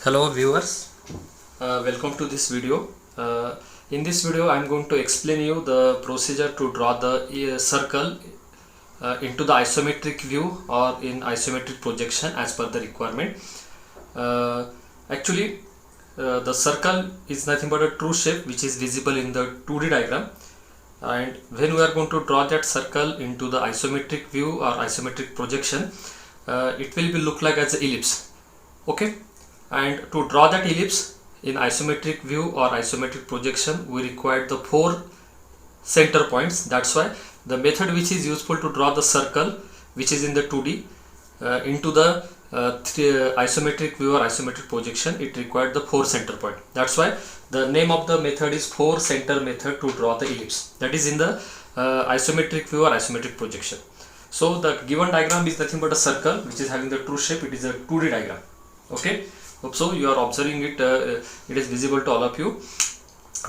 Hello viewers, welcome to this video. In this video I am going to explain you the procedure to draw the circle into the isometric view or in isometric projection as per the requirement. Actually the circle is nothing but a true shape which is visible in the 2D diagram, and when we are going to draw that circle into the isometric view or isometric projection, it will be look like as an ellipse. Okay, and to draw that ellipse in isometric view or isometric projection we require the 4 center points. That's why the method which is useful to draw the circle which is in the 2D into the isometric view or isometric projection, it required the 4 center point. That's why the name of the method is 4 center method to draw the ellipse, that is in the isometric view or isometric projection. So the given diagram is nothing but a circle which is having the true shape. It is a 2D diagram. Okay, hope so you are observing it. It is visible to all of you.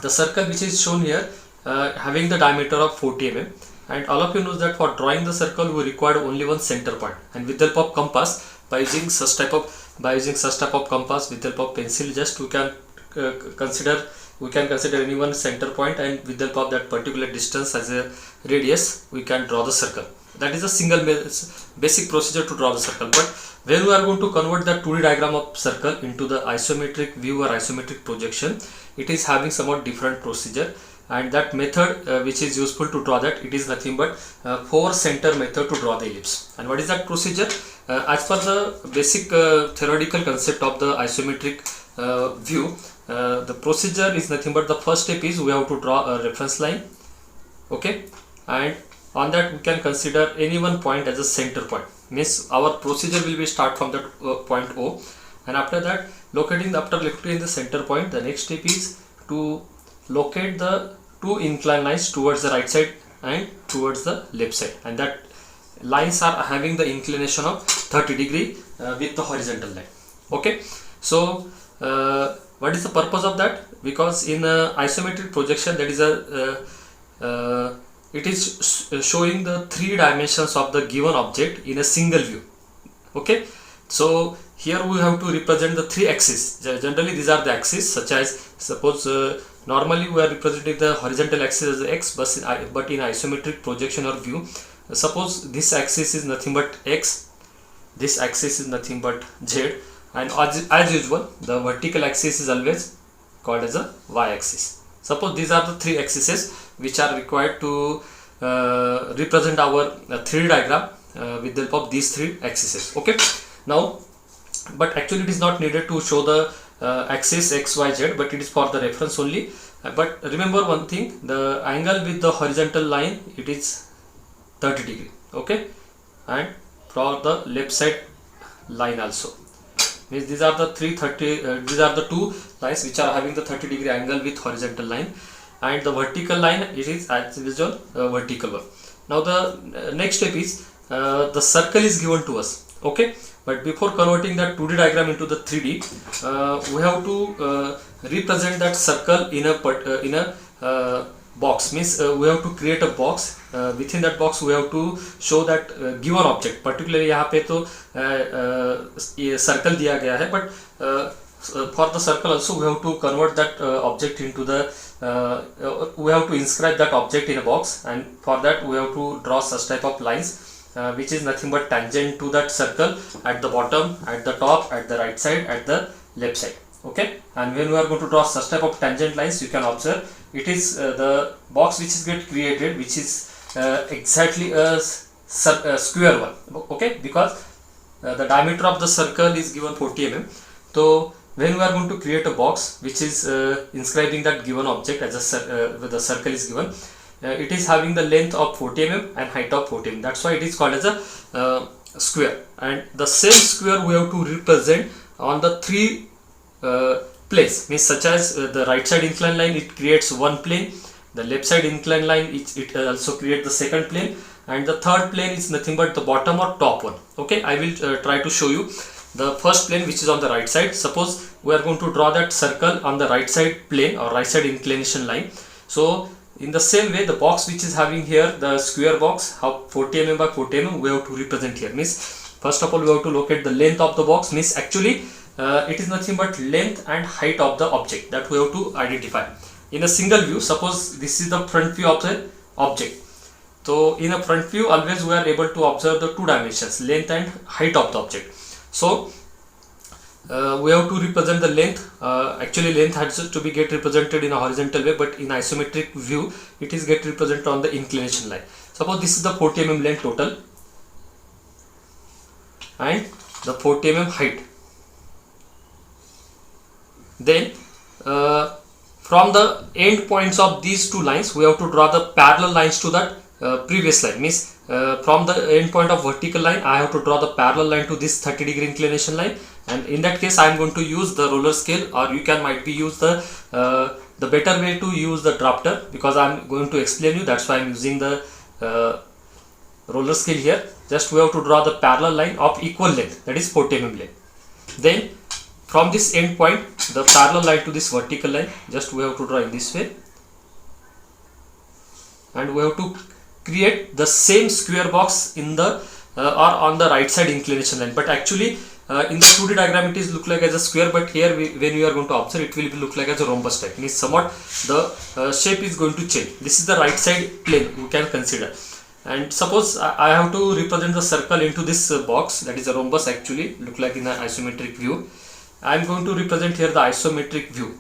The circle which is shown here having the diameter of 40 mm, and all of you know that for drawing the circle we require only one center point, and with the help of compass, by using such type of compass, with the help of pencil, just we can consider any one center point, and with the help of that particular distance as a radius we can draw the circle. That is a single basic procedure to draw the circle. But when we are going to convert the 2D diagram of circle into the isometric view or isometric projection, it is having somewhat different procedure, and that method which is useful to draw that, it is nothing but 4 center method to draw the ellipse. And what is that procedure? As per the basic theoretical concept of the isometric view, the procedure is nothing but the first step is we have to draw a reference line. Okay, and on that we can consider any one point as a center point. Means our procedure will be start from that point O, and after that after locating the center point, the next step is to locate the 2 inclined lines towards the right side and towards the left side, and that lines are having the inclination of 30 degree with the horizontal line. Okay, so what is the purpose of that? Because in isometric projection, that is it is showing the 3 dimensions of the given object in a single view. Okay, so here we have to represent the 3 axes. Generally these are the axes, such as suppose normally we are representing the horizontal axis as x, but in isometric projection or view, suppose this axis is nothing but x, this axis is nothing but z, and as usual the vertical axis is always called as a y axis. Suppose these are the 3 axes which are required to represent our 3D diagram with the help of these 3 axes. Okay, now but actually it is not needed to show the axis x, y, z, but it is for the reference only. But remember one thing, the angle with the horizontal line, it is 30 degree. Okay, and for the left side line also, means these are the 2 lines which are having the 30 degree angle with horizontal line, and the vertical line, it is as usual vertical one. Now the next step is the circle is given to us. Okay, but before converting that 2D diagram into the 3D, we have to represent that circle in a box. Means we have to create a box. Within that box we have to show that given object. Particularly यहाँ पे तो ये circle दिया गया है, but for the circle also we have to convert that object into the we have to inscribe that object in a box, and for that we have to draw such type of lines which is nothing but tangent to that circle at the bottom, at the top, at the right side, at the left side. Okay, and when we are going to draw such type of tangent lines, you can observe it is the box which is get created, which is exactly a square one. Okay, because the diameter of the circle is given 40 mm. So when we are going to create a box which is inscribing that given object as a the circle is given, it is having the length of 40 mm and height of 40 mm. That's why it is called as a square, and the same square we have to represent on the 3 planes. Means such as the right side inclined line, it creates one plane, the left side inclined line, it also creates the second plane, and the third plane is nothing but the bottom or top one. Okay, I will try to show you the first plane which is on the right side. Suppose we are going to draw that circle on the right side plane or right side inclination line. So in the same way, the box which is having here, the square box, how 40 mm by 40 mm, we have to represent here. Means first of all we have to locate the length of the box. Means actually it is nothing but length and height of the object that we have to identify. In a single view, suppose this is the front view of the object. So in a front view, always we are able to observe the two dimensions, length and height of the object. So we have to represent the length. Actually length has to be get represented in a horizontal way, but in isometric view it is get represented on the inclination line. Suppose this is the 40 mm length total and the 40 mm height. Then from the end points of these two lines we have to draw the parallel lines to that previous line. Means from the end point of vertical line I have to draw the parallel line to this 30-degree inclination line, and in that case I am going to use the roller scale, or you can might be use the better way to use the drafter, because I am going to explain you, that's why I am using the roller scale here. Just we have to draw the parallel line of equal length, that is 40 mm length. Then from this end point the parallel line to this vertical line, just we have to draw in this way, and we have to create the same square box in the or on the right side inclination line. But actually in the 2D diagram it is look like as a square, but here when you are going to observe, it will look like as a rhombus type. Means somewhat the shape is going to change. This is the right side plane you can consider. And suppose I have to represent the circle into this box, that is a rhombus actually look like in an isometric view. I am going to represent here the isometric view.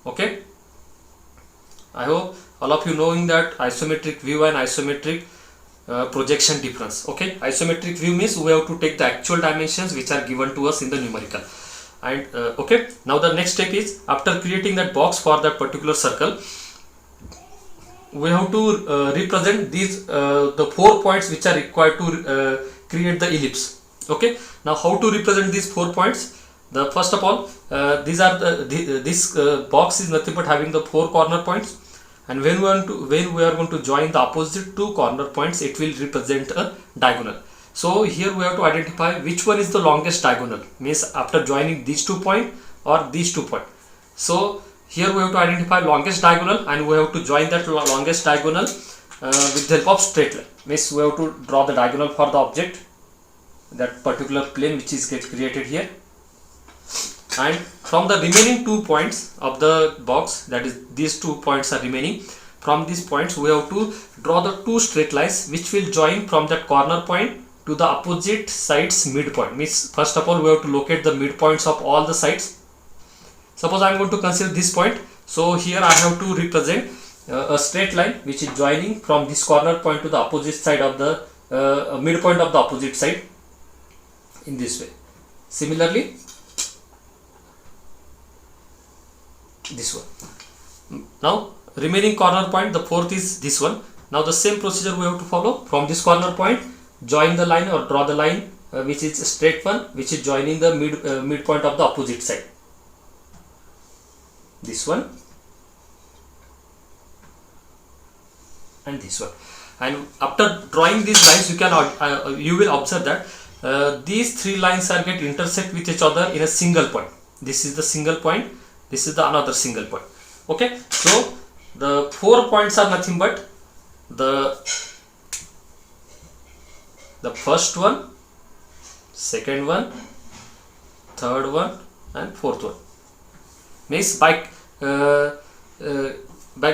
Okay, I hope all of you knowing that isometric view and isometric projection difference. Okay, isometric view means we have to take the actual dimensions which are given to us in the numerical. And okay, now the next step is, after creating that box for that particular circle, we have to represent these the 4 points which are required to create the ellipse. Okay, now how to represent these 4 points? The first of all, these are this box is nothing but having the 4 corner points, and when we are going to join the opposite 2 corner points, it will represent a diagonal. So here we have to identify which one is the longest diagonal, means after joining these 2 points or these 2 points. So here we have to identify longest diagonal, and we have to join that longest diagonal with the help of straight line. Means we have to draw the diagonal for the object, that particular plane which is get created here. And from the remaining 2 points of the box, that is these 2 points are remaining, from these points we have to draw the 2 straight lines which will join from that corner point to the opposite sides midpoint. Means first of all we have to locate the midpoints of all the sides. Suppose I am going to consider this point, so here I have to represent a straight line which is joining from this corner point to the opposite side of the midpoint of the opposite side in this way. Similarly this one. Now remaining corner point, the fourth is this one. Now the same procedure we have to follow. From this corner point, join the line or draw the line which is a straight one, which is joining the midpoint of the opposite side. This one and this one. And after drawing these lines, you can you will observe that these 3 lines are get intersect with each other in a single point. This is the single point, this is the another single point. Okay, so the 4 points are nothing but the first one, second one, third one and fourth one. Means by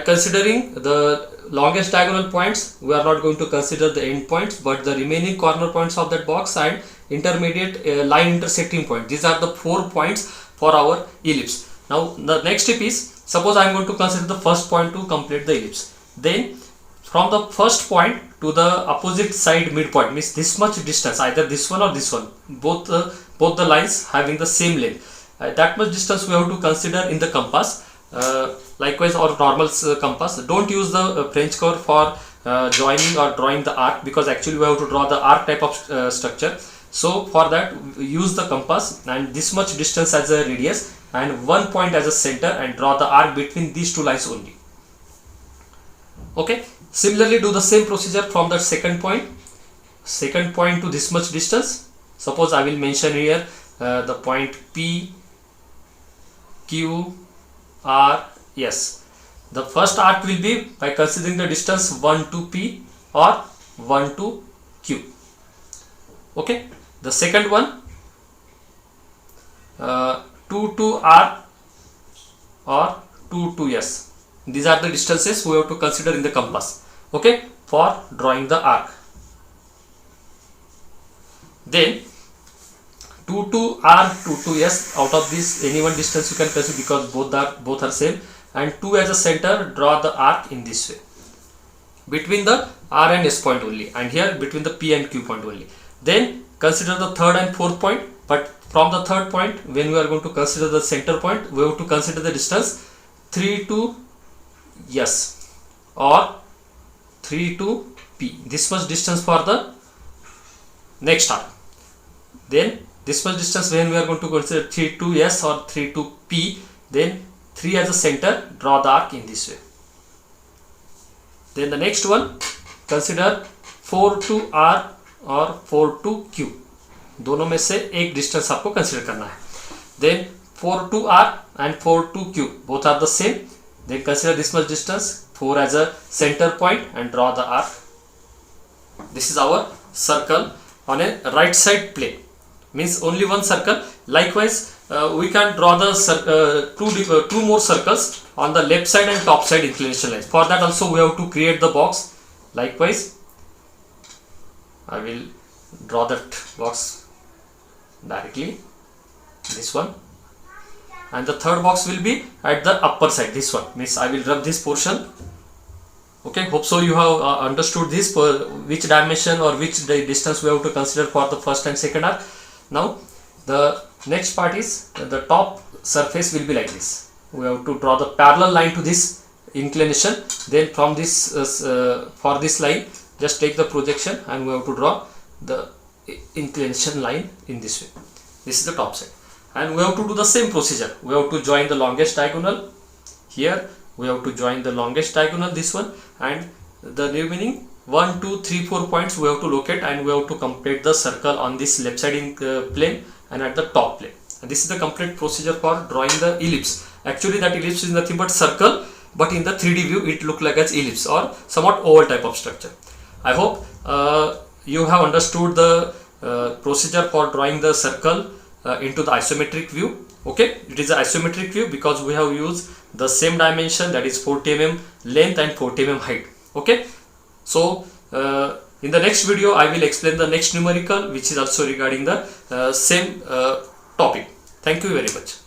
considering the longest diagonal points, we are not going to consider the end points, but the remaining corner points of that box and intermediate line intersecting point. These are the 4 points for our ellipse. Now the next step is, suppose I am going to consider the first point to complete the ellipse. Then from the first point to the opposite side midpoint, means this much distance, either this one or this one, both the lines having the same length. That much distance we have to consider in the compass. Likewise our normal compass. Don't use the French curve for joining or drawing the arc, because actually we have to draw the arc type of structure. So for that use the compass, and this much distance as a radius and 1 point as a center, and draw the arc between these 2 lines only. Okay, similarly do the same procedure from the second point to this much distance. Suppose I will mention here the point P, Q, R, S. The first arc will be by considering the distance 1 to P or 1 to Q. Okay, the second one 2 to R or 2 to S. These are the distances we have to consider in the compass, okay, for drawing the arc. Then 2 to R, 2 to S, out of this any one distance you can consider because both are same, and 2 as a center, draw the arc in this way between the R and S point only, and here between the P and Q point only. Then consider the third and fourth point, but from the third point, when we are going to consider the center point, we have to consider the distance 3 to S or 3 to P. This much distance for the next arc. Then this much distance when we are going to consider 3 to S or 3 to P, then 3 as a center, draw the arc in this way. Then the next one, consider 4 to R और 4 to Q, दोनों में से एक distance आपको consider करना है. Then 4 to R and 4 to Q, both are the same. Then consider this much distance, 4 as a center point, and draw the arc. This is our circle on a right side plane, means only one circle. Likewise, we can draw the two more circles on the left side and top side inclination lines. For that also we have to create the box. Likewise, I will draw that box directly, this one, and the third box will be at the upper side. This one means I will rub this portion. Okay, hope so you have understood this, which dimension or which distance we have to consider for the first and second arc. Now the next part is the top surface will be like this. We have to draw the parallel line to this inclination. Then from this for this line, just take the projection and we have to draw the inclination line in this way. This is the top side, and we have to do the same procedure. We have to join the longest diagonal here. We have to join the longest diagonal, this one, and the remaining 1, 2, 3, 4 points we have to locate, and we have to complete the circle on this left side plane and at the top plane. And this is the complete procedure for drawing the ellipse. Actually that ellipse is nothing but circle, but in the 3D view it look like as ellipse or somewhat oval type of structure. I hope you have understood the procedure for drawing the circle into the isometric view. Okay, it is an isometric view because we have used the same dimension, that is 40 mm length and 40 mm height. Okay, so in the next video I will explain the next numerical, which is also regarding the same topic. Thank you very much.